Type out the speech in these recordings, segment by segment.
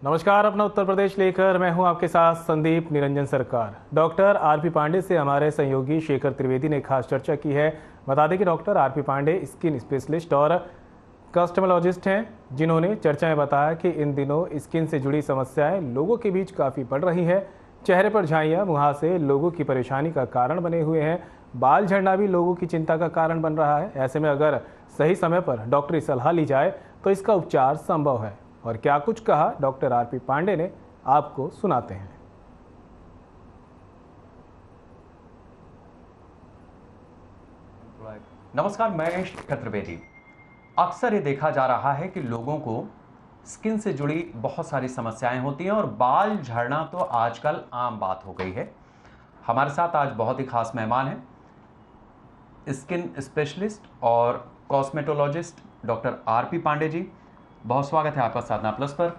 नमस्कार, अपना उत्तर प्रदेश लेकर मैं हूं आपके साथ संदीप निरंजन सरकार। डॉक्टर आरपी पांडे से हमारे सहयोगी शेखर त्रिवेदी ने खास चर्चा की है। बता दें कि doctor R P Pandey skin specialist और कस्टमोलॉजिस्ट हैं, जिन्होंने चर्चा में बताया कि इन दिनों स्किन से जुड़ी समस्याएं लोगों के बीच काफ़ी बढ़ रही हैं। चेहरे पर झाइयाँ, मुहासे लोगों की परेशानी का कारण बने हुए हैं। बाल झड़ना भी लोगों की चिंता का कारण बन रहा है। ऐसे में अगर सही समय पर डॉक्टरी सलाह ली जाए तो इसका उपचार संभव है। और क्या कुछ कहा डॉक्टर आरपी पांडे ने, आपको सुनाते हैं। नमस्कार, मैं शेखर त्रिवेदी। अक्सर ये देखा जा रहा है कि लोगों को स्किन से जुड़ी बहुत सारी समस्याएं होती हैं और बाल झड़ना तो आजकल आम बात हो गई है। हमारे साथ आज बहुत ही खास मेहमान हैं, स्किन स्पेशलिस्ट और cosmetologist doctor R P Pandey ji. बहुत स्वागत है आपका साधना प्लस पर।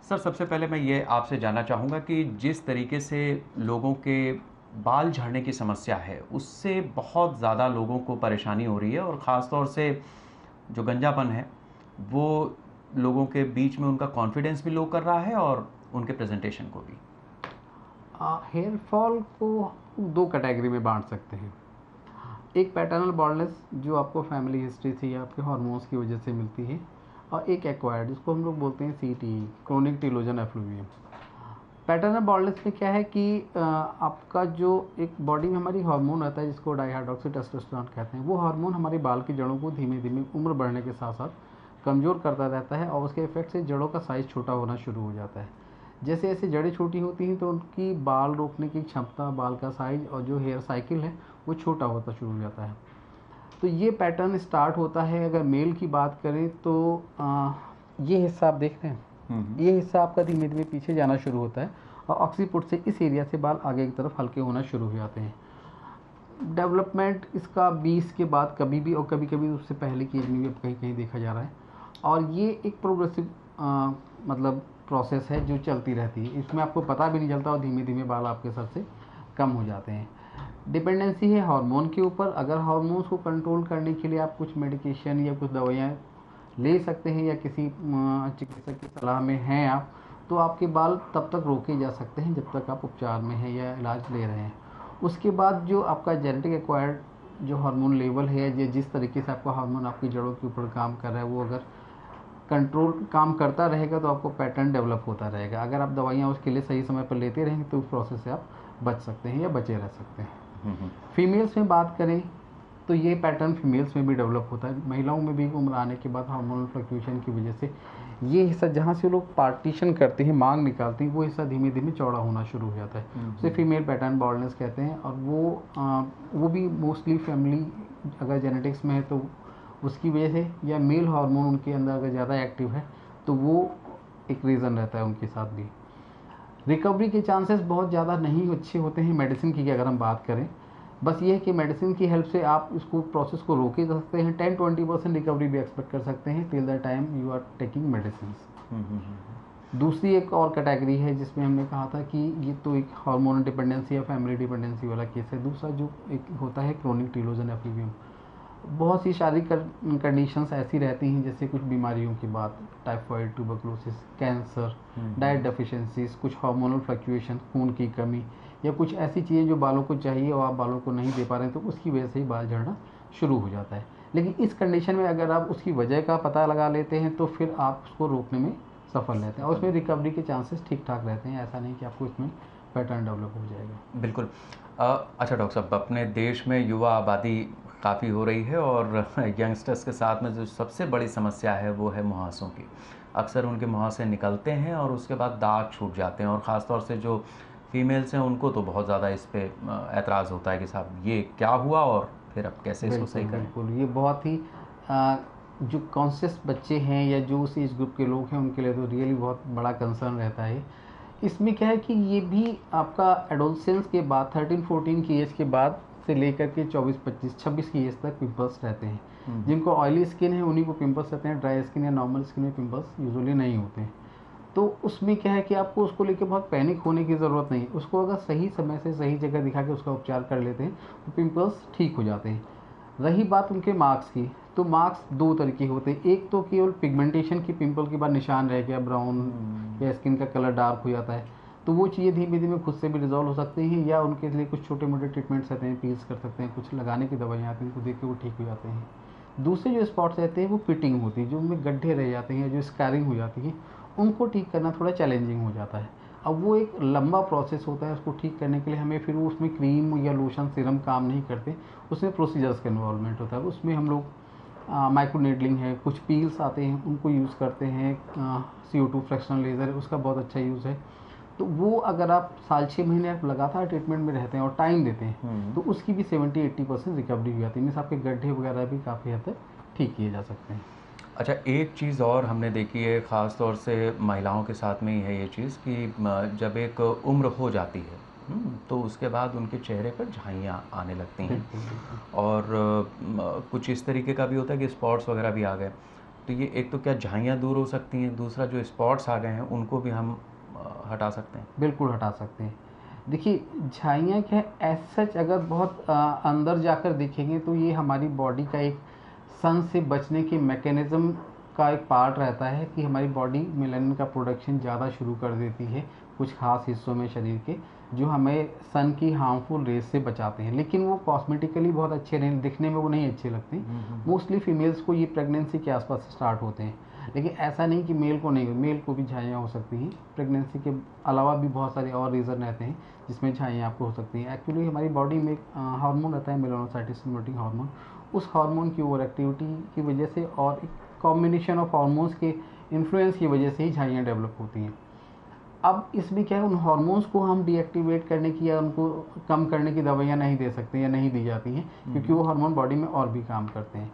सर, सबसे पहले मैं ये आपसे जानना चाहूँगा कि जिस तरीके से लोगों के बाल झड़ने की समस्या है, उससे बहुत ज़्यादा लोगों को परेशानी हो रही है और ख़ास तौर से जो गंजापन है वो लोगों के बीच में उनका कॉन्फिडेंस भी लो कर रहा है और उनके प्रेजेंटेशन को भी। हेयर फॉल को दो कैटेगरी में बांट सकते हैं। एक पैटर्नल बॉल्डनेस जो आपको फैमिली हिस्ट्री से या आपके हार्मोन्स की वजह से मिलती है, और एक एक्वायर्ड जिसको हम लोग बोलते हैं CTE, chronic telogen effluvium. Paternal baldness में क्या है कि आपका जो एक बॉडी में हमारी हार्मोन आता है जिसको डाइहाइड्रोक्सी टेस्टोस्टेरोन कहते हैं, वो हार्मोन हमारे बाल की जड़ों को धीमे धीमे उम्र बढ़ने के साथ साथ कमज़ोर करता रहता है और उसके इफेक्ट से जड़ों का साइज़ छोटा होना शुरू हो जाता है। जैसे जैसे जड़ें छोटी होती हैं तो उनकी बाल रोकने की क्षमता, बाल का साइज़ और जो हेयर साइकिल है वो छोटा होता शुरू हो जाता है। तो ये पैटर्न स्टार्ट होता है, अगर मेल की बात करें तो ये हिस्सा आप देख रहे हैं, ये हिस्सा आपका धीमे धीमे पीछे जाना शुरू होता है और ऑक्सीपुट से इस एरिया से बाल आगे की तरफ हल्के होना शुरू हो जाते हैं। डेवलपमेंट इसका 20 के बाद कभी भी और कभी कभी उससे पहले की एज में भी कहीं कहीं देखा जा रहा है। और ये एक प्रोग्रेसिव मतलब प्रोसेस है जो चलती रहती है। इसमें आपको पता भी नहीं चलता और धीमे धीमे बाल आपके सर से कम हो जाते हैं। डिपेंडेंसी है हार्मोन के ऊपर। अगर हार्मोन्स को कंट्रोल करने के लिए आप कुछ मेडिकेशन या कुछ दवाइयाँ ले सकते हैं या किसी चिकित्सक की सलाह में हैं आप, तो आपके बाल तब तक रोके जा सकते हैं जब तक आप उपचार में हैं या इलाज ले रहे हैं। उसके बाद जो आपका जेनेटिक एक्वायर्ड जो हार्मोन लेवल है या जिस तरीके से आपका हार्मोन आपकी जड़ों के ऊपर काम कर रहा है, वो अगर कंट्रोल काम करता रहेगा तो आपको पैटर्न डेवलप होता रहेगा। अगर आप दवाइयाँ उसके लिए सही समय पर लेते रहेंगे तो उस प्रोसेस से आप बच सकते हैं या बचे रह सकते हैं। फीमेल्स में बात करें तो ये पैटर्न फीमेल्स में भी डेवलप होता है। महिलाओं में भी उम्र आने के बाद हार्मोनल फ्लक्चुएशन की वजह से ये हिस्सा जहाँ से लोग पार्टीशन करते हैं, मांग निकालते हैं, वो हिस्सा धीमे धीमे चौड़ा होना शुरू हो जाता है। उसे फीमेल पैटर्न बॉल्डनेस कहते हैं। और वो भी मोस्टली फैमिली अगर जेनेटिक्स में है तो उसकी वजह से, या मेल हार्मोन उनके अंदर अगर ज़्यादा एक्टिव है तो वो एक रीज़न रहता है उनके साथ भी। रिकवरी के चांसेस बहुत ज़्यादा नहीं अच्छे होते हैं मेडिसिन की अगर हम बात करें। बस ये है कि मेडिसिन की हेल्प से आप इसको प्रोसेस को रोके जा सकते हैं। 10-20% रिकवरी भी एक्सपेक्ट कर सकते हैं till the time you are taking medicine. दूसरी एक और कैटेगरी है जिसमें हमने कहा था कि ये तो एक हार्मोनल डिपेंडेंसी या फैमिली डिपेंडेंसी वाला केस है। दूसरा जो एक होता है क्रोनिक टीलोजन एफ्लुवियम। बहुत सी शारीरिक कंडीशंस ऐसी रहती हैं, जैसे कुछ बीमारियों की बात, typhoid, tuberculosis, cancer, diet deficiencies, कुछ हार्मोनल फ्लक्चुएशन, खून की कमी, या कुछ ऐसी चीज़ें जो बालों को चाहिए और आप बालों को नहीं दे पा रहे हैं, तो उसकी वजह से ही बाल झड़ना शुरू हो जाता है। लेकिन इस कंडीशन में अगर आप उसकी वजह का पता लगा लेते हैं तो फिर आप उसको रोकने में सफल रहते हैं और उसमें रिकवरी के चांसेस ठीक ठाक रहते हैं। ऐसा नहीं कि आपको इसमें पैटर्न डेवलप हो जाएगा। बिल्कुल। अच्छा डॉक्टर साहब, अपने देश में युवा आबादी काफ़ी हो रही है और यंगस्टर्स के साथ में जो सबसे बड़ी समस्या है वो है मुहासों की। अक्सर उनके मुहासे निकलते हैं और उसके बाद दाग छूट जाते हैं और ख़ास तौर से जो फीमेल्स हैं उनको तो बहुत ज़्यादा इस पे ऐतराज़ होता है कि साहब ये क्या हुआ और फिर अब कैसे इसको सही करें। बिल्कुल, ये बहुत ही जो कॉन्शियस बच्चे हैं या जो उस एज ग्रुप के लोग हैं उनके लिए तो रियली बहुत बड़ा कंसर्न रहता है। इसमें क्या है कि ये भी आपका एडोलसेंस के बाद 13-14 की एज के बाद से लेकर के 24-25-26 की एज तक पिंपल्स रहते हैं। जिनको ऑयली स्किन है उन्हीं को पिंपल्स रहते हैं। ड्राई स्किन या नॉर्मल स्किन में पिंपल्स यूजुअली नहीं होते हैं। तो उसमें क्या है कि आपको उसको लेकर बहुत पैनिक होने की ज़रूरत नहीं है। उसको अगर सही समय से सही जगह दिखा के उसका उपचार कर लेते हैं तो पिंपल्स ठीक हो जाते हैं। रही बात उनके मार्क्स की, तो मार्क्स दो तरीके होते हैं, एक तो केवल पिगमेंटेशन की पिंपल के बाद निशान रह गया ब्राउन या स्किन का कलर डार्क हो जाता है, तो वो चीज़ें धीमे धीमे खुद से भी रिजॉल्व हो सकती हैं, या उनके लिए कुछ छोटे मोटे ट्रीटमेंट्स रहते हैं, पील्स कर सकते हैं, कुछ लगाने की दवाइयाँ आती हैं, उनको देख के वो ठीक हो जाते हैं। दूसरे जो स्पॉट्स रहते हैं वो पिटिंग होती है, जो उनमें गड्ढे रह जाते हैं, जो स्कैरिंग हो जाती है, उनको ठीक करना थोड़ा चैलेंजिंग हो जाता है। अब वो एक लंबा प्रोसेस होता है, उसको ठीक करने के लिए हमें फिर उसमें क्रीम या लोशन सीरम काम नहीं करते, उसमें प्रोसीजर्स का इन्वॉल्वमेंट होता है। उसमें हम लोग माइक्रो नीडलिंग है, कुछ पील्स आते हैं उनको यूज़ करते हैं, CO2 फ्रैक्शनल लेज़र है उसका बहुत अच्छा यूज़ है। तो वो अगर आप साल 6 महीने आप लगातार ट्रीटमेंट में रहते हैं और टाइम देते हैं तो उसकी भी 70-80% रिकवरी हो जाती है, मीन्स आपके गड्ढे वगैरह भी काफ़ी हद तक ठीक किए जा सकते हैं। अच्छा, एक चीज़ और हमने देखी है, ख़ास तौर से महिलाओं के साथ में ही है ये चीज़ कि जब एक उम्र हो जाती है तो उसके बाद उनके चेहरे पर झाइयाँ आने लगती हैं और कुछ इस तरीके का भी होता है कि स्पॉट्स वगैरह भी आ गए। तो ये एक तो क्या झाइयाँ दूर हो सकती हैं, दूसरा जो स्पॉट्स आ गए हैं उनको भी हम हटा सकते हैं? बिल्कुल हटा सकते हैं। देखिए झाइयाँ क्या है, एज सच अगर बहुत अंदर जाकर देखेंगे तो ये हमारी बॉडी का एक सन से बचने के मैकेनिज़्म का एक पार्ट रहता है कि हमारी बॉडी मेलानिन का प्रोडक्शन ज़्यादा शुरू कर देती है कुछ खास हिस्सों में शरीर के, जो हमें सन की हार्मफुल रेज से बचाते हैं। लेकिन वो कॉस्मेटिकली बहुत अच्छे नहीं, दिखने में वो नहीं अच्छे लगते। मोस्टली फीमेल्स को ये प्रेगनेंसी के आसपास स्टार्ट होते हैं, लेकिन ऐसा नहीं कि मेल को नहीं, मेल को भी झाइयाँ हो सकती हैं। प्रेगनेंसी के अलावा भी बहुत सारे और रीज़न रहते हैं जिसमें झाइयाँ आपको हो सकती हैं। एक्चुअली हमारी बॉडी में एक हार्मोन रहता है मेलानोसाइटिस स्टिमुलेटिंग हार्मोन, उस हार्मोन की ओवर एक्टिविटी की वजह से और एक कॉम्बिनेशन ऑफ हार्मोन्स के इन्फ्लुएंस की वजह से ही झाइयाँ डेवलप होती हैं। अब इसमें क्या है, उन हार्मोन्स को हम डीएक्टिवेट करने की या उनको कम करने की दवाइयाँ नहीं दे सकते या नहीं दी जाती हैं, क्योंकि वो हार्मोन बॉडी में और भी काम करते हैं।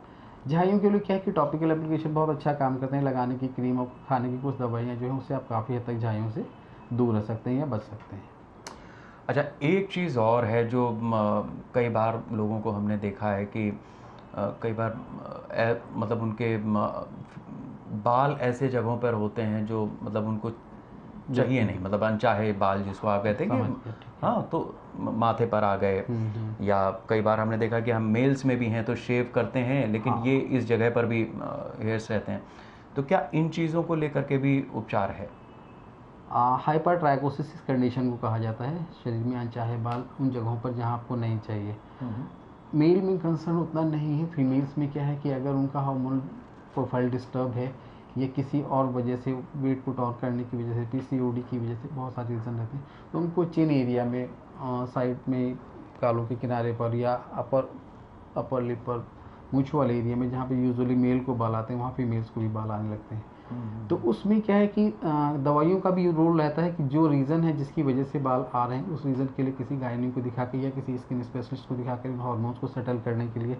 झाइयों के लिए क्या है कि टॉपिकल एप्लीकेशन बहुत अच्छा काम करते हैं, लगाने की क्रीम और खाने की कुछ दवाइयाँ जो हैं उससे आप काफ़ी हद तक झाइयों से दूर रह सकते हैं या बच सकते हैं। अच्छा, एक चीज़ और है जो कई बार लोगों को हमने देखा है कि कई बार मतलब उनके बाल ऐसे जगहों पर होते हैं जो मतलब उनको चाहिए नहीं, मतलब अनचाहे बाल जिसको आप कहते हैं कि हाँ, तो माथे पर आ गए, या कई बार हमने देखा कि हम मेल्स में भी हैं तो शेव करते हैं लेकिन ये इस जगह पर भी हेयर्स रहते हैं, तो क्या इन चीज़ों को लेकर के भी उपचार है? हाइपरट्राइकोसिस कंडीशन को कहा जाता है, शरीर में अनचाहे बाल उन जगहों पर जहाँ आपको नहीं चाहिए। मेल में कंसर्न उतना नहीं है, फीमेल्स में क्या है कि अगर उनका हार्मोन प्रोफाइल डिस्टर्ब है या किसी और वजह से वेट पुट ऑन करने की वजह से, PCOD की वजह से, बहुत सारे रीज़न रहते हैं, तो उनको चिन एरिया में, साइड में, गालों के किनारे पर या अपर लिप पर, मूंछ वाले एरिया में जहाँ पे यूजुअली मेल को बाल आते हैं वहाँ फीमेल्स को भी बाल आने लगते हैं। तो उसमें क्या है कि दवाइयों का भी रोल रहता है कि जो रीज़न है जिसकी वजह से बाल आ रहे हैं उस रीज़न के लिए किसी गायनी को दिखा के या किसी स्किन स्पेशलिस्ट को दिखा कर इन हार्मोन्स को सेटल करने के लिए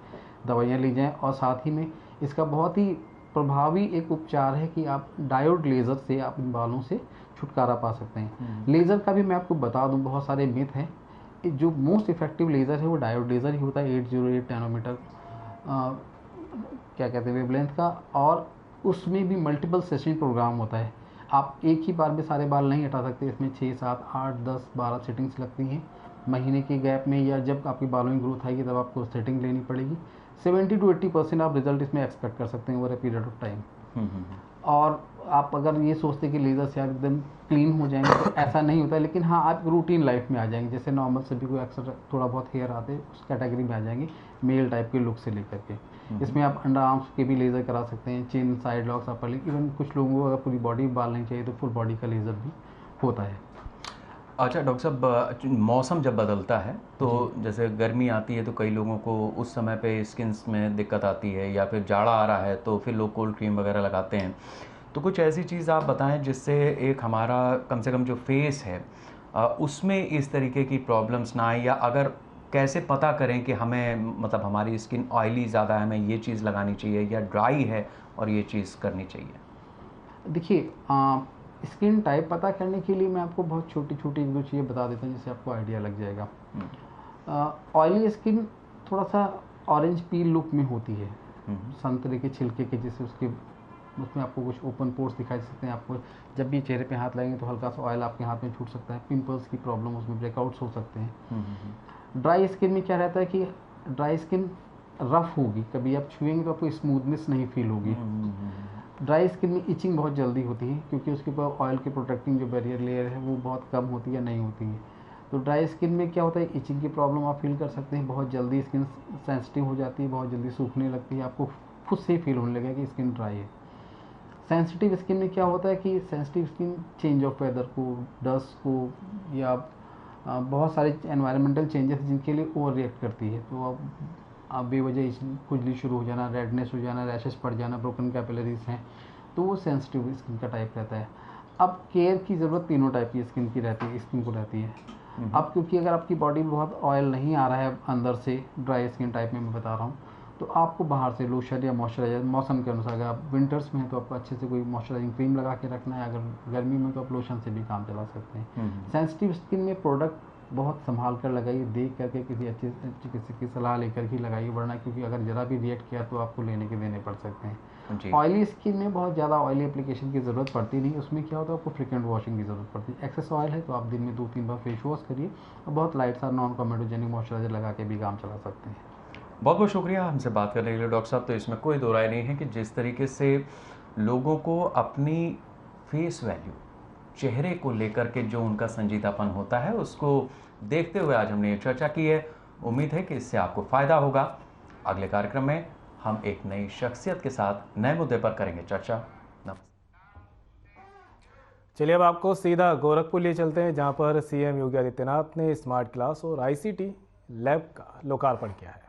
दवाइयाँ ली जाएँ। और साथ ही में इसका बहुत ही प्रभावी एक उपचार है कि आप डायोड लेज़र से आप इन बालों से छुटकारा पा सकते हैं। लेज़र का भी मैं आपको बता दूं, बहुत सारे मिथ हैं। जो मोस्ट इफेक्टिव लेज़र है वो डायोड लेज़र ही होता है, 808 नैनोमीटर क्या कहते हैं वेवलेंथ का, और उसमें भी मल्टीपल सेशन प्रोग्राम होता है। आप एक ही बार में सारे बाल नहीं हटा सकते, इसमें 6, 7, 8, 10, 12 सेटिंग्स लगती हैं। महीने के गैप में या जब आपकी बालों में ग्रोथ आएगी तब आपको सेटिंग लेनी पड़ेगी। 70 to 80% आप रिजल्ट इसमें एक्सपेक्ट कर सकते हैं over a period of time. और आप अगर ये सोचते कि लेज़र से आप एकदम क्लीन हो जाएंगे तो ऐसा नहीं होता है, लेकिन हाँ आप रूटीन लाइफ में आ जाएंगे, जैसे नॉर्मल सभी को अक्सर थोड़ा बहुत हेयर आते हैं उस कैटेगरी में आ जाएंगे, मेल टाइप के लुक से लेकर के। इसमें आप अंडर आर्म्स के भी लेज़र करा सकते हैं, chin, side locks, upper lip, even कुछ लोगों को अगर पूरी बॉडी बाल नहीं चाहिए तो फुल बॉडी का लेज़र भी होता है। अच्छा डॉक्टर साहब, मौसम जब बदलता है तो जैसे गर्मी आती है तो कई लोगों को उस समय पे स्किन में दिक्कत आती है, या फिर जाड़ा आ रहा है तो फिर लोग कोल्ड क्रीम वगैरह लगाते हैं, तो कुछ ऐसी चीज़ आप बताएं जिससे एक हमारा कम से कम जो फेस है उसमें इस तरीके की प्रॉब्लम्स ना आए, या अगर कैसे पता करें कि हमें मतलब हमारी स्किन ऑयली ज़्यादा है, हमें ये चीज़ लगानी चाहिए, या ड्राई है और ये चीज़ करनी चाहिए? देखिए स्किन टाइप पता करने के लिए मैं आपको बहुत छोटी छोटी 1-2 चीज़ें बता देता हूँ जिससे आपको आइडिया लग जाएगा। ऑयली स्किन थोड़ा सा ऑरेंज पील लुक में होती है, संतरे के छिलके के जैसे, उसमें आपको कुछ ओपन पोर्स दिखाई सकते हैं। आपको जब भी चेहरे पे हाथ लगेंगे तो हल्का सा ऑयल आपके हाथ में छूट सकता है, पिंपल्स की प्रॉब्लम, उसमें ब्रेकआउट्स हो सकते हैं। ड्राई स्किन में क्या रहता है कि ड्राई स्किन रफ होगी, कभी आप छुएंगे तो आपको स्मूथनेस नहीं फील होगी। ड्राई स्किन में इचिंग बहुत जल्दी होती है क्योंकि उसके ऊपर ऑयल की प्रोटेक्टिंग जो बैरियर लेयर है वो बहुत कम होती है या नहीं होती है। तो ड्राई स्किन में क्या होता है, इचिंग की प्रॉब्लम आप फील कर सकते हैं, बहुत जल्दी स्किन सेंसिटिव हो जाती है, बहुत जल्दी सूखने लगती है, आपको खुद से ही फील होने लगेगा कि स्किन ड्राई है। सेंसिटिव स्किन में क्या होता है कि sensitive skin change of weather को, डस्ट को, या बहुत सारे एनवायरमेंटल चेंजेस जिनके लिए ओवर रिएक्ट करती है। तो अब बेवजह खुजली शुरू हो जाना, रेडनेस हो जाना, रैशेस पड़ जाना, ब्रोकन कैपिलरीज हैं, तो वो सेंसिटिव स्किन का टाइप रहता है। अब केयर की ज़रूरत तीनों टाइप की स्किन की रहती है, स्किन को रहती है। अब क्योंकि अगर आपकी बॉडी में बहुत ऑयल नहीं आ रहा है अंदर से, ड्राई स्किन टाइप में मैं बता रहा हूँ, तो आपको बाहर से लोशन या मॉइस्चराइजर मौसम के अनुसार, अगर आप विंटर्स में हैं तो आपको अच्छे से कोई मॉइस्चराइजिंग क्रीम लगा के रखना है, अगर गर्मी में तो आप लोशन से भी काम चला सकते हैं। सेंसिटिव स्किन में प्रोडक्ट बहुत संभाल कर लगाइए, देख करके किसी अच्छे चिकित्सक की सलाह लेकर ही लगाइए, वरना क्योंकि अगर ज़रा भी रिएक्ट किया तो आपको लेने के देने पड़ सकते हैं। ऑयली स्किन में बहुत ज़्यादा ऑयली एप्लीकेशन की ज़रूरत पड़ती नहीं, उसमें क्या होता है आपको फ्रिक्वेंट वॉशिंग की ज़रूरत पड़ती है। एक्सेस ऑयल है तो आप दिन में 2-3 बार फेस वॉश करिए और बहुत लाइट सा नॉन कॉमेडोजेनिक मॉइस्चराइजर लगा के भी काम चला सकते हैं। बहुत बहुत शुक्रिया हमसे बात करने के लिए डॉक्टर साहब। तो इसमें कोई दो राय नहीं है कि जिस तरीके से लोगों को अपनी फेस वैल्यू, चेहरे को लेकर के जो उनका संजीदापन होता है, उसको देखते हुए आज हमने ये चर्चा की है। उम्मीद है कि इससे आपको फ़ायदा होगा। अगले कार्यक्रम में हम एक नई शख्सियत के साथ नए मुद्दे पर करेंगे चर्चा। नमस्ते। चलिए अब आपको सीधा गोरखपुर लिए चलते हैं, जहां पर सीएम योगी आदित्यनाथ ने स्मार्ट क्लास और आईसीटी लैब का लोकार्पण किया है।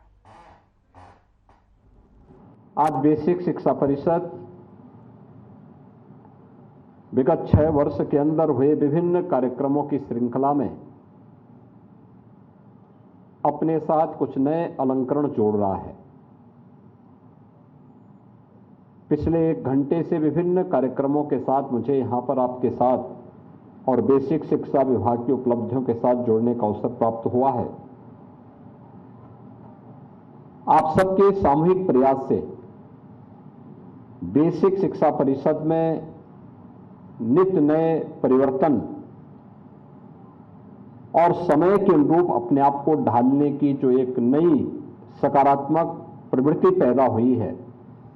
आज बेसिक शिक्षा परिषद विगत 6 वर्ष के अंदर हुए विभिन्न कार्यक्रमों की श्रृंखला में अपने साथ कुछ नए अलंकरण जोड़ रहा है। पिछले 1 घंटे से विभिन्न कार्यक्रमों के साथ मुझे यहां पर आपके साथ और बेसिक शिक्षा विभाग की उपलब्धियों के साथ जोड़ने का अवसर प्राप्त हुआ है। आप सबके सामूहिक प्रयास से बेसिक शिक्षा परिषद में नित्य नए परिवर्तन और समय के अनुरूप अपने आप को ढालने की जो एक नई सकारात्मक प्रवृत्ति पैदा हुई है,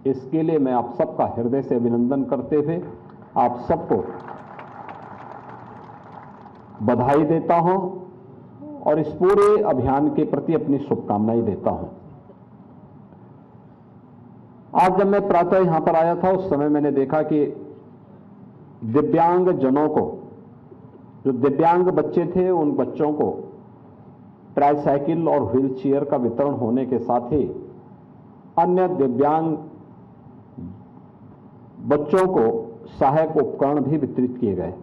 इसके लिए मैं आप सबका हृदय से अभिनंदन करते हुए आप सबको बधाई देता हूं और इस पूरे अभियान के प्रति अपनी शुभकामनाएं देता हूं। आज जब मैं प्रातः यहां पर आया था, उस समय मैंने देखा कि दिव्यांग जनों को, जो दिव्यांग बच्चे थे, उन बच्चों को ट्राईसाइकिल और व्हील चेयर का वितरण होने के साथ ही अन्य दिव्यांग बच्चों को सहायक उपकरण भी वितरित किए गए।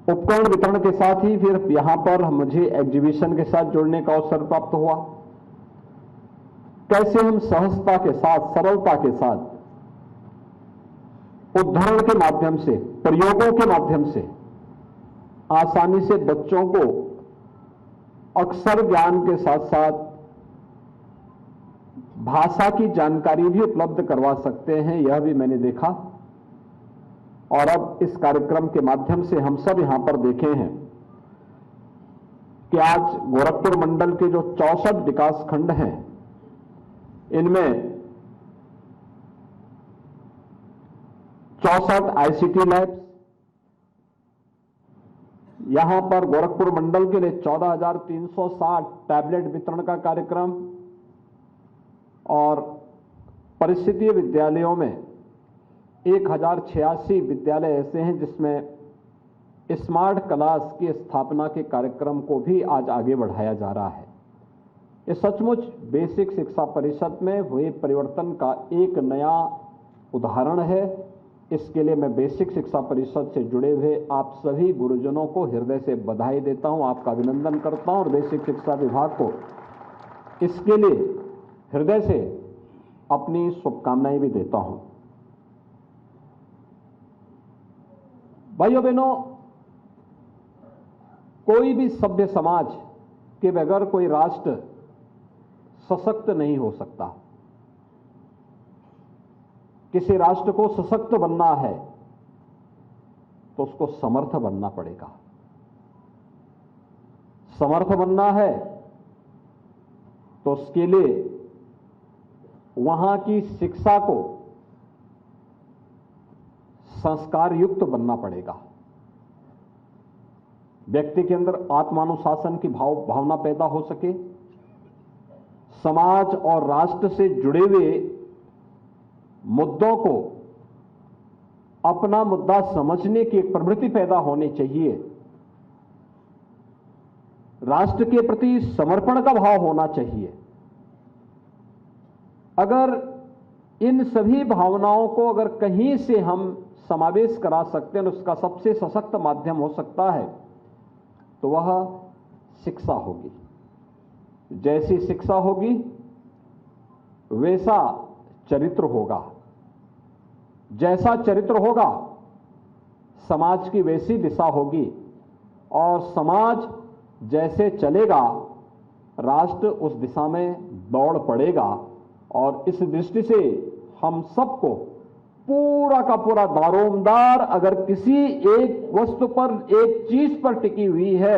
उपकरण वितरण के साथ ही फिर यहां पर मुझे एग्जीबिशन के साथ जुड़ने का अवसर प्राप्त हुआ। कैसे हम सहजता के साथ, सरलता के साथ, उदाहरण के माध्यम से, प्रयोगों के माध्यम से आसानी से बच्चों को अक्षर ज्ञान के साथ साथ भाषा की जानकारी भी उपलब्ध करवा सकते हैं, यह भी मैंने देखा। और अब इस कार्यक्रम के माध्यम से हम सब यहां पर देखे हैं कि आज गोरखपुर मंडल के जो 64 विकास खंड हैं, इनमें 64 आईसीटी लैब्स, यहां पर गोरखपुर मंडल के लिए 14,360 टैबलेट वितरण का कार्यक्रम, और परिस्थितीय विद्यालयों में 1086 विद्यालय ऐसे हैं जिसमें स्मार्ट क्लास की स्थापना के कार्यक्रम को भी आज आगे बढ़ाया जा रहा है। ये सचमुच बेसिक शिक्षा परिषद में हुए परिवर्तन का एक नया उदाहरण है। इसके लिए मैं बेसिक शिक्षा परिषद से जुड़े हुए आप सभी गुरुजनों को हृदय से बधाई देता हूं, आपका अभिनंदन करता हूं और बेसिक शिक्षा विभाग को इसके लिए हृदय से अपनी शुभकामनाएं भी देता हूं। भाइयों बहनों, कोई भी सभ्य समाज के बगैर कोई राष्ट्र सशक्त नहीं हो सकता। किसी राष्ट्र को सशक्त बनना है तो उसको समर्थ बनना पड़ेगा। समर्थ बनना है तो उसके लिए वहां की शिक्षा को संस्कार युक्त बनना पड़ेगा। व्यक्ति के अंदर आत्मानुशासन की भावना पैदा हो सके, समाज और राष्ट्र से जुड़े हुए मुद्दों को अपना मुद्दा समझने की एक प्रवृत्ति पैदा होनी चाहिए। राष्ट्र के प्रति समर्पण का भाव होना चाहिए। अगर इन सभी भावनाओं को अगर कहीं से हम समावेश करा सकते हैं, उसका सबसे सशक्त माध्यम हो सकता है तो वह शिक्षा होगी। जैसी शिक्षा होगी वैसा चरित्र होगा, जैसा चरित्र होगा समाज की वैसी दिशा होगी, और समाज जैसे चलेगा राष्ट्र उस दिशा में दौड़ पड़ेगा। और इस दृष्टि से हम सबको पूरा का पूरा दारोमदार अगर किसी एक वस्तु पर, एक चीज पर टिकी हुई है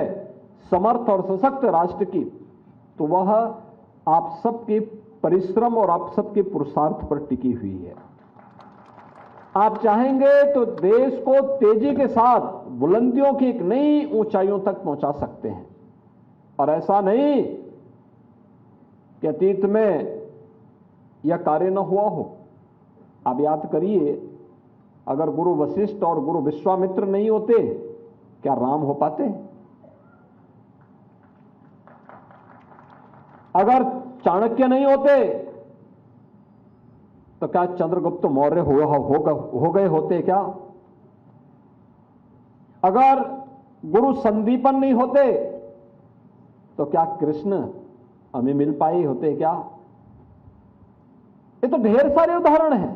समर्थ और सशक्त राष्ट्र की, तो वह आप सबके परिश्रम और आप सबके पुरुषार्थ पर टिकी हुई है। आप चाहेंगे तो देश को तेजी के साथ बुलंदियों की एक नई ऊंचाइयों तक पहुंचा सकते हैं। और ऐसा नहीं कि अतीत में यह कार्य न हुआ हो। आप याद करिए, अगर गुरु वशिष्ठ और गुरु विश्वामित्र नहीं होते क्या राम हो पाते? अगर चाणक्य नहीं होते तो क्या चंद्रगुप्त मौर्य हो गए होते क्या? अगर गुरु संदीपन नहीं होते तो क्या कृष्ण हमें मिल पाए होते क्या? ये तो ढेर सारे उदाहरण हैं।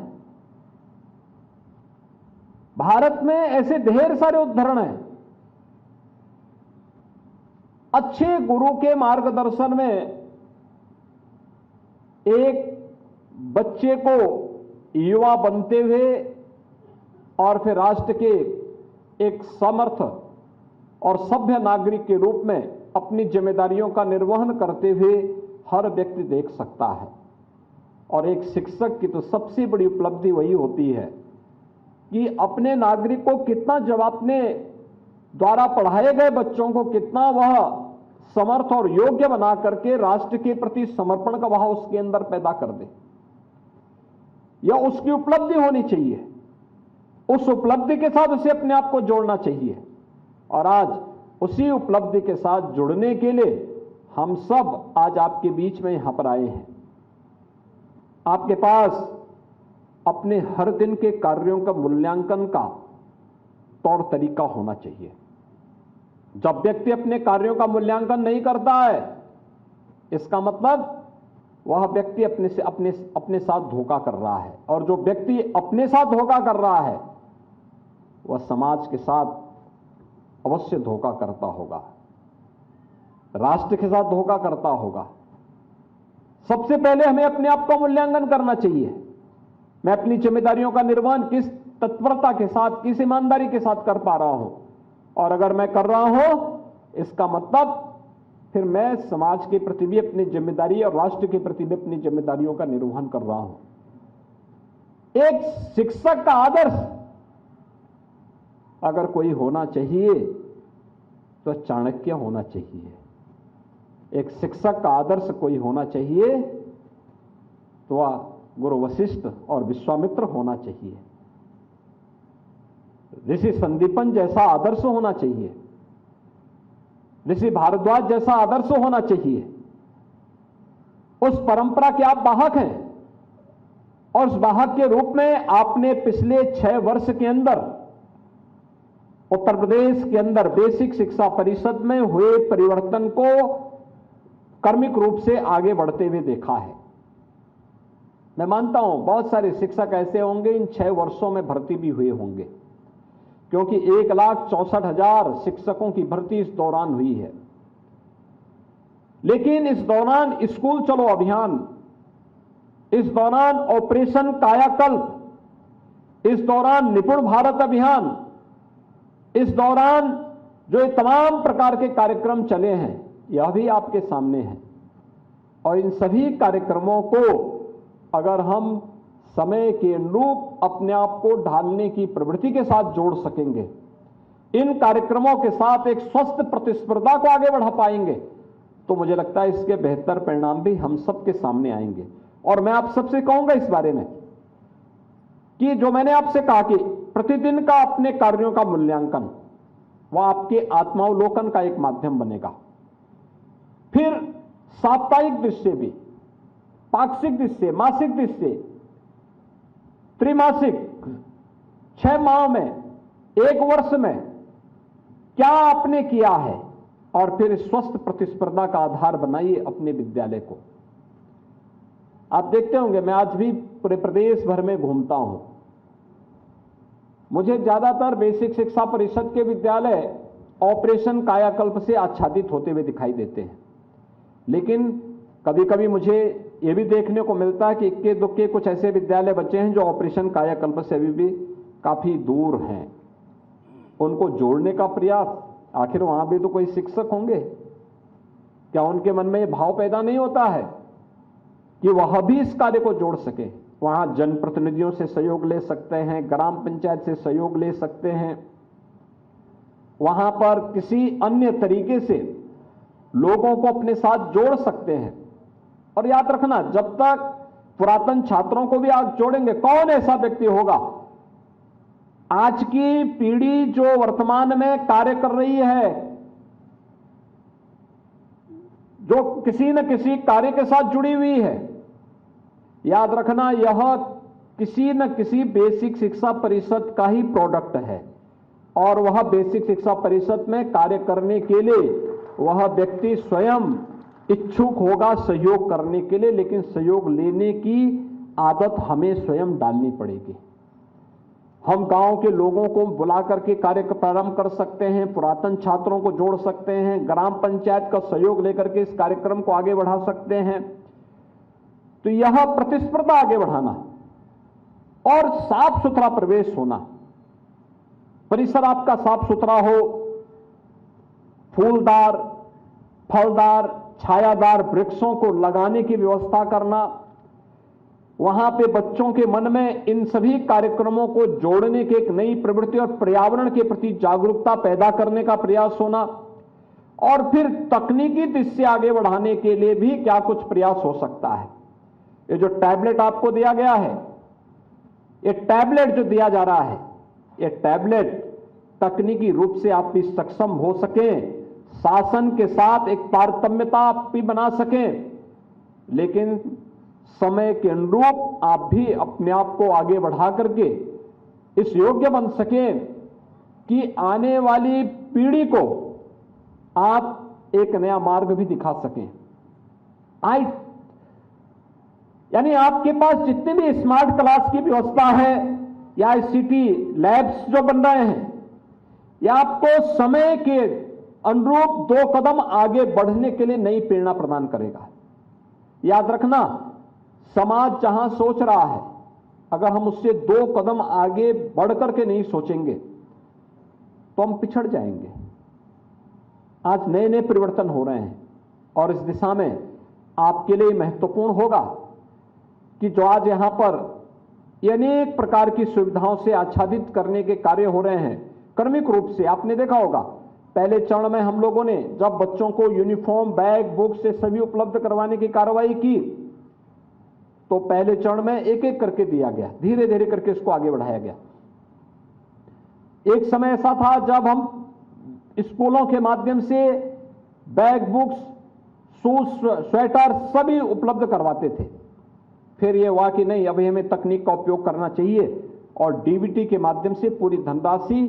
भारत में ऐसे ढेर सारे उदाहरण हैं। अच्छे गुरु के मार्गदर्शन में एक बच्चे को युवा बनते हुए और फिर राष्ट्र के एक समर्थ और सभ्य नागरिक के रूप में अपनी जिम्मेदारियों का निर्वहन करते हुए हर व्यक्ति देख सकता है। और एक शिक्षक की तो सबसे बड़ी उपलब्धि वही होती है कि अपने नागरिक को कितना, जब अपने द्वारा पढ़ाए गए बच्चों को कितना वह समर्थ और योग्य बना करके राष्ट्र के प्रति समर्पण का भाव उसके अंदर पैदा कर दे। यह उसकी उपलब्धि होनी चाहिए। उस उपलब्धि के साथ उसे अपने आप को जोड़ना चाहिए। और आज उसी उपलब्धि के साथ जुड़ने के लिए हम सब आज आपके बीच में यहां पर आए हैं। आपके पास अपने हर दिन के कार्यों का मूल्यांकन का तौर तरीका होना चाहिए। जब व्यक्ति अपने कार्यों का मूल्यांकन नहीं करता है, इसका मतलब वह व्यक्ति अपने साथ धोखा कर रहा है। और जो व्यक्ति अपने साथ धोखा कर रहा है वह समाज के साथ अवश्य धोखा करता होगा, राष्ट्र के साथ धोखा करता होगा। सबसे पहले हमें अपने आप का मूल्यांकन करना चाहिए। मैं अपनी जिम्मेदारियों का निर्वहन किस तत्परता के साथ, किस ईमानदारी के साथ कर पा रहा हूं। और अगर मैं कर रहा हूं, इसका मतलब फिर मैं समाज के प्रति भी अपनी जिम्मेदारी और राष्ट्र के प्रति भी अपनी जिम्मेदारियों का निर्वहन कर रहा हूं। एक शिक्षक का आदर्श अगर कोई होना चाहिए तो चाणक्य होना चाहिए। एक शिक्षक का आदर्श कोई होना चाहिए तो वह गुरु वशिष्ठ और विश्वामित्र होना चाहिए। ऋषि संदीपन जैसा आदर्श होना चाहिए, ऋषि भारद्वाज जैसा आदर्श होना चाहिए। उस परंपरा के आप वाहक हैं और उस वाहक के रूप में आपने पिछले 6 वर्ष के अंदर उत्तर प्रदेश के अंदर बेसिक शिक्षा परिषद में हुए परिवर्तन को कर्मिक रूप से आगे बढ़ते हुए देखा है। मैं मानता हूं बहुत सारे शिक्षक ऐसे होंगे इन 6 वर्षों में भर्ती भी हुए होंगे, क्योंकि 1,64,000 शिक्षकों की भर्ती इस दौरान हुई है। लेकिन इस दौरान स्कूल चलो अभियान, इस दौरान ऑपरेशन कायाकल्प, इस दौरान निपुण भारत अभियान, इस दौरान जो ये तमाम प्रकार के कार्यक्रम चले हैं, यह भी आपके सामने है। और इन सभी कार्यक्रमों को अगर हम समय के अनुरूप अपने आप को ढालने की प्रवृत्ति के साथ जोड़ सकेंगे, इन कार्यक्रमों के साथ एक स्वस्थ प्रतिस्पर्धा को आगे बढ़ा पाएंगे, तो मुझे लगता है इसके बेहतर परिणाम भी हम सबके सामने आएंगे। और मैं आप सबसे कहूंगा इस बारे में कि जो मैंने आपसे कहा कि प्रतिदिन का अपने कार्यों का मूल्यांकन, वह आपके आत्मावलोकन का एक माध्यम बनेगा। फिर साप्ताहिक दृष्टि भी, पाक्षिक दृष्टि, मासिक दृष्टि, त्रिमासिक, 6 माह में, 1 वर्ष में क्या आपने किया है, और फिर स्वस्थ प्रतिस्पर्धा का आधार बनाइए अपने विद्यालय को। आप देखते होंगे, मैं आज भी पूरे प्रदेश भर में घूमता हूं, मुझे ज्यादातर बेसिक शिक्षा परिषद के विद्यालय ऑपरेशन कायाकल्प से आच्छादित होते हुए दिखाई देते हैं। लेकिन कभी कभी मुझे यह भी देखने को मिलता है कि इक्के दुक्के कुछ ऐसे विद्यालय बचे हैं जो ऑपरेशन कायाकल्प से अभी भी काफी दूर हैं। उनको जोड़ने का प्रयास, आखिर वहां भी तो कोई शिक्षक होंगे, क्या उनके मन में यह भाव पैदा नहीं होता है कि वह भी इस कार्य को जोड़ सके? वहां जनप्रतिनिधियों से सहयोग ले सकते हैं, ग्राम पंचायत से सहयोग ले सकते हैं, वहां पर किसी अन्य तरीके से लोगों को अपने साथ जोड़ सकते हैं। और याद रखना, जब तक पुरातन छात्रों को भी आप जोड़ेंगे, कौन ऐसा व्यक्ति होगा आज की पीढ़ी जो वर्तमान में कार्य कर रही है, जो किसी न किसी कार्य के साथ जुड़ी हुई है, याद रखना यह किसी न किसी बेसिक शिक्षा परिषद का ही प्रोडक्ट है। और वह बेसिक शिक्षा परिषद में कार्य करने के लिए वह व्यक्ति स्वयं इच्छुक होगा सहयोग करने के लिए, लेकिन सहयोग लेने की आदत हमें स्वयं डालनी पड़ेगी। हम गांव के लोगों को बुला करके कार्य प्रारंभ कर सकते हैं, पुरातन छात्रों को जोड़ सकते हैं, ग्राम पंचायत का सहयोग लेकर के इस कार्यक्रम को आगे बढ़ा सकते हैं। तो यह प्रतिस्पर्धा आगे बढ़ाना और साफ सुथरा प्रवेश होना, परिसर आपका साफ सुथरा हो, फूलदार, फलदार, छायादार वृक्षों को लगाने की व्यवस्था करना, वहां पे बच्चों के मन में इन सभी कार्यक्रमों को जोड़ने की एक नई प्रवृत्ति और पर्यावरण के प्रति जागरूकता पैदा करने का प्रयास होना, और फिर तकनीकी दृष्टि आगे बढ़ाने के लिए भी क्या कुछ प्रयास हो सकता है। ये जो टैबलेट आपको दिया गया है, ये टैबलेट जो दिया जा रहा है, ये टैबलेट तकनीकी रूप से आप भी सक्षम हो सकें, शासन के साथ एक तारतम्यता आप भी बना सकें, लेकिन समय के अनुरूप आप भी अपने आप को आगे बढ़ा करके इस योग्य बन सकें कि आने वाली पीढ़ी को आप एक नया मार्ग भी दिखा सकें। यानी आपके पास जितने भी स्मार्ट क्लास की व्यवस्था है या ICT लैब्स जो बन रहे हैं, यह आपको समय के अनुरूप 2 कदम आगे बढ़ने के लिए नई प्रेरणा प्रदान करेगा। याद रखना, समाज जहां सोच रहा है, अगर हम उससे 2 कदम आगे बढ़ करके नहीं सोचेंगे तो हम पिछड़ जाएंगे। आज नए नए परिवर्तन हो रहे हैं और इस दिशा में आपके लिए महत्वपूर्ण होगा कि जो आज यहां पर अनेक प्रकार की सुविधाओं से आच्छादित करने के कार्य हो रहे हैं, क्रमिक रूप से आपने देखा होगा, पहले चरण में हम लोगों ने जब बच्चों को यूनिफॉर्म, बैग, बुक से सभी उपलब्ध करवाने की कार्रवाई की, तो पहले चरण में एक एक करके दिया गया, धीरे धीरे करके इसको आगे बढ़ाया गया। एक समय ऐसा था जब हम स्कूलों के माध्यम से बैग, बुक्स, शूज, स्वेटर सभी उपलब्ध करवाते थे। फिर यह हुआ कि नहीं, अभी हमें तकनीक का उपयोग करना चाहिए और DBT के माध्यम से पूरी धनराशि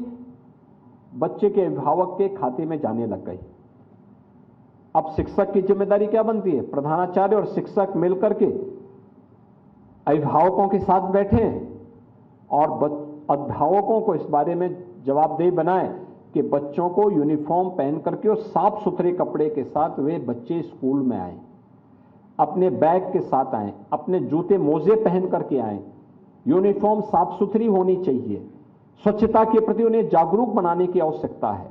बच्चे के अभिभावक के खाते में जाने लग गई। अब शिक्षक की जिम्मेदारी क्या बनती है? प्रधानाचार्य और शिक्षक मिलकर के अभिभावकों के साथ बैठें और अभिभावकों को इस बारे में जवाबदेह बनाएं कि बच्चों को यूनिफॉर्म पहन करके और साफ सुथरे कपड़े के साथ वे बच्चे स्कूल में आए, अपने बैग के साथ आए, अपने जूते मोजे पहन करके आए, यूनिफॉर्म साफ सुथरी होनी चाहिए, स्वच्छता के प्रति उन्हें जागरूक बनाने की आवश्यकता है।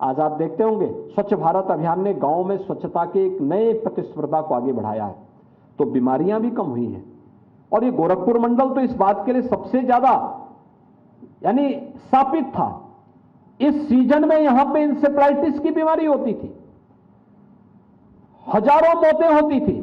आज आप देखते होंगे स्वच्छ भारत अभियान ने गांव में स्वच्छता के एक नए प्रतिस्पर्धा को आगे बढ़ाया है, तो बीमारियां भी कम हुई हैं। और ये गोरखपुर मंडल तो इस बात के लिए सबसे ज्यादा यानी स्थापित था। इस सीजन में यहां पे इंसेफ्लाइटिस की बीमारी होती थी, हजारों मौतें होती थी।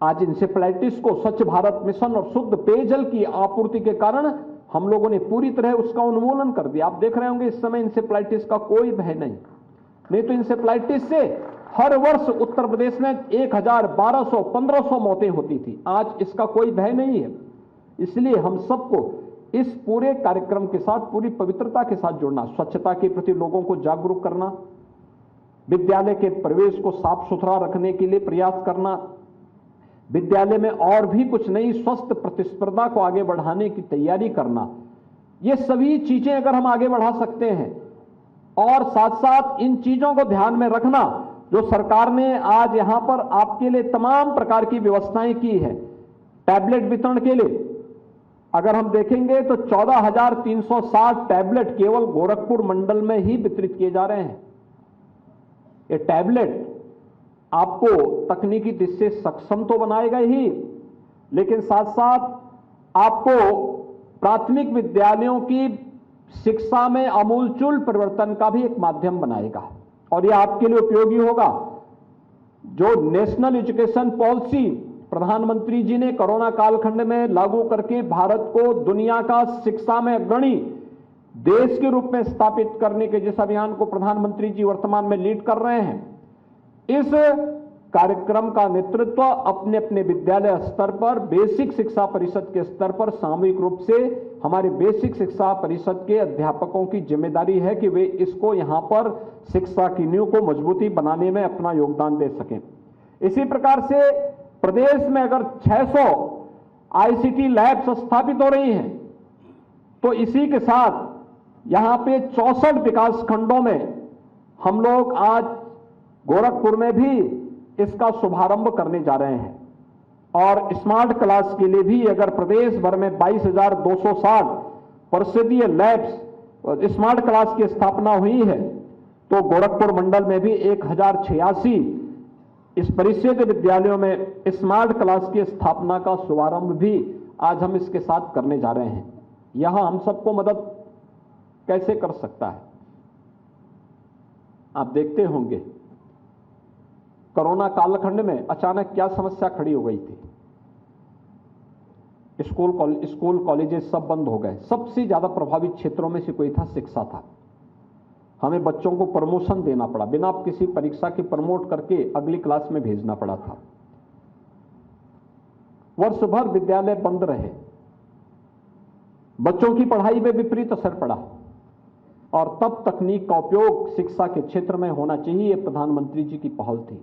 आज इंसेफ्लाइटिस को स्वच्छ भारत मिशन और शुद्ध पेयजल की आपूर्ति के कारण हम लोगों ने पूरी तरह उसका उन्मूलन कर दिया। आप देख रहे होंगे इस समय इंसेफ्लाइटिस का कोई भय नहीं तो इंसेफ्लाइटिस से हर वर्ष उत्तर प्रदेश में 1000, 1200, 1500 मौतें होती थी। आज इसका कोई भय नहीं है। इसलिए हम सबको इस पूरे कार्यक्रम के साथ पूरी पवित्रता के साथ जुड़ना, स्वच्छता के प्रति लोगों को जागरूक करना, विद्यालय के परिवेश को साफ सुथरा रखने के लिए प्रयास करना, विद्यालय में और भी कुछ नई स्वस्थ प्रतिस्पर्धा को आगे बढ़ाने की तैयारी करना, ये सभी चीजें अगर हम आगे बढ़ा सकते हैं और साथ साथ इन चीजों को ध्यान में रखना, जो सरकार ने आज यहां पर आपके लिए तमाम प्रकार की व्यवस्थाएं की है। टैबलेट वितरण के लिए अगर हम देखेंगे तो 14,360 टैबलेट केवल गोरखपुर मंडल में ही वितरित किए जा रहे हैं। ये टैबलेट आपको तकनीकी दृष्टि से सक्षम तो बनाएगा ही, लेकिन साथ साथ आपको प्राथमिक विद्यालयों की शिक्षा में आमूलचूल परिवर्तन का भी एक माध्यम बनाएगा और यह आपके लिए उपयोगी होगा। जो नेशनल एजुकेशन पॉलिसी प्रधानमंत्री जी ने कोरोना कालखंड में लागू करके भारत को दुनिया का शिक्षा में अग्रणी देश के रूप में स्थापित करने के जिस अभियान को प्रधानमंत्री जी वर्तमान में लीड कर रहे हैं, इस कार्यक्रम का नेतृत्व अपने अपने विद्यालय स्तर पर, बेसिक शिक्षा परिषद के स्तर पर सामूहिक रूप से हमारे बेसिक शिक्षा परिषद के अध्यापकों की जिम्मेदारी है कि वे इसको यहां पर शिक्षा की नींव को मजबूती बनाने में अपना योगदान दे सकें। इसी प्रकार से प्रदेश में अगर 600 आईसीटी लैब्स स्थापित हो रही हैं, तो इसी के साथ यहां पे 64 विकास खंडों में हम लोग आज गोरखपुर में भी इसका शुभारंभ करने जा रहे हैं। और स्मार्ट क्लास के लिए भी अगर प्रदेश भर में 22,260 परिषदीय लैब्स स्मार्ट क्लास की स्थापना हुई है, तो गोरखपुर मंडल में भी 1086 इस परिषद विद्यालयों में स्मार्ट क्लास की स्थापना का शुभारंभ भी आज हम इसके साथ करने जा रहे हैं। यहां हम सबको मदद कैसे कर सकता है? आप देखते होंगे कोरोना कालखंड में अचानक क्या समस्या खड़ी हो गई थी। स्कूल कॉलेजेस सब बंद हो गए। सबसे ज्यादा प्रभावित क्षेत्रों में से कोई था, शिक्षा था। हमें बच्चों को प्रमोशन देना पड़ा, बिना किसी परीक्षा के प्रमोट करके अगली क्लास में भेजना पड़ा था। वर्ष भर विद्यालय बंद रहे, बच्चों की पढ़ाई में विपरीत असर पड़ा और तब तकनीक का उपयोग शिक्षा के क्षेत्र में होना चाहिए, प्रधानमंत्री जी की पहल थी।